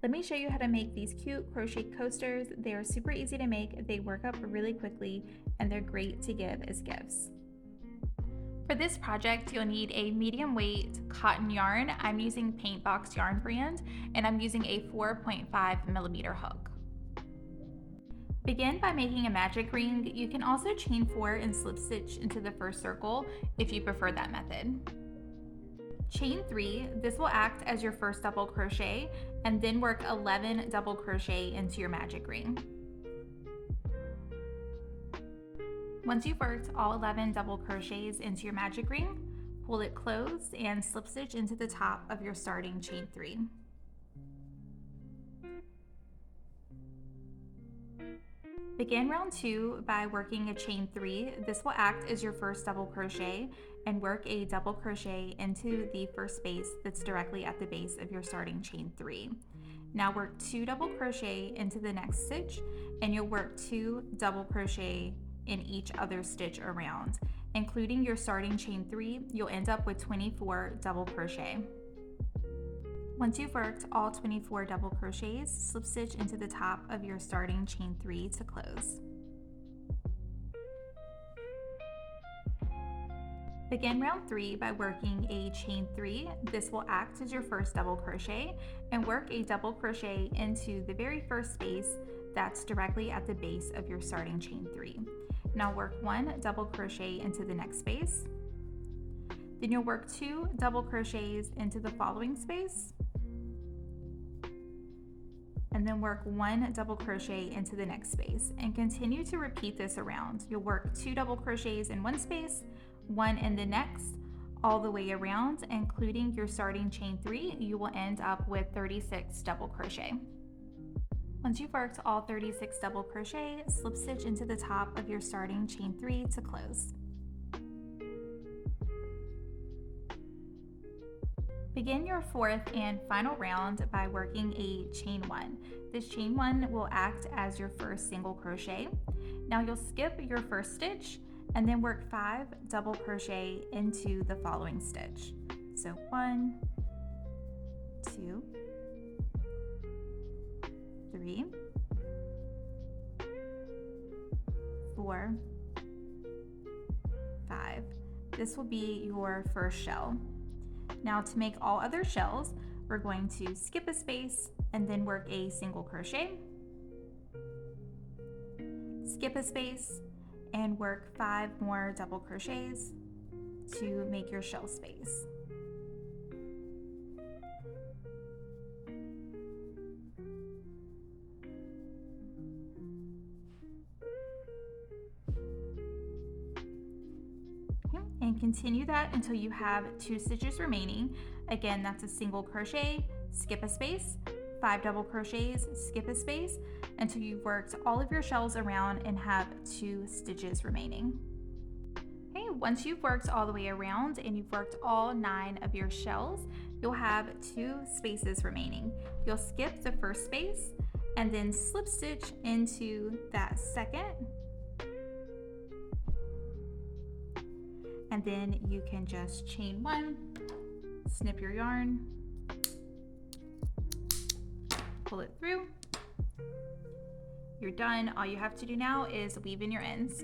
Let me show you how to make these cute crochet coasters. They are super easy to make, they work up really quickly, and they're great to give as gifts. For this project, you'll need a medium weight cotton yarn. I'm using Paint Box Yarn brand, and I'm using a 4.5mm hook. Begin by making a magic ring. You can also chain 4 and slip stitch into the first circle if you prefer that method. Chain 3, this will act as your first double crochet, and then work 11 double crochet into your magic ring. Once you've worked all 11 double crochets into your magic ring, pull it closed and slip stitch into the top of your starting chain 3. Begin round 2 by working a chain 3. This will act as your first double crochet, and work a double crochet into the first space that's directly at the base of your starting chain 3. Now work 2 double crochet into the next stitch, and you'll work 2 double crochet in each other stitch around. Including your starting chain 3, you'll end up with 24 double crochet. Once you've worked all 24 double crochets, slip stitch into the top of your starting chain 3 to close. Begin round 3 by working a chain 3. This will act as your first double crochet, and work a double crochet into the very first space that's directly at the base of your starting chain 3. Now work 1 double crochet into the next space. Then you'll work 2 double crochets into the following space, and then work 1 double crochet into the next space, and continue to repeat this around. You'll work 2 double crochets in one space, 1 in the next, all the way around, including your starting chain 3. You will end up with 36 double crochet. Once you've worked all 36 double crochet, slip stitch into the top of your starting chain 3 to close. Begin your fourth and final round by working a chain 1. This chain 1 will act as your first single crochet. Now you'll skip your first stitch and then work 5 double crochet into the following stitch. So 1, 2, 3, 4, 5. This will be your first shell. Now to make all other shells, we're going to skip a space and then work a single crochet, skip a space, and work 5 more double crochets to make your shell space. And continue that until you have 2 stitches remaining. Again, that's a single crochet, skip a space, 5 double crochets, skip a space, until you've worked all of your shells around and have 2 stitches remaining. Okay, once you've worked all the way around and you've worked all 9 of your shells, you'll have 2 spaces remaining. You'll skip the first space and then slip stitch into that second, and then you can just chain 1, snip your yarn, pull it through. You're done. All you have to do now is weave in your ends.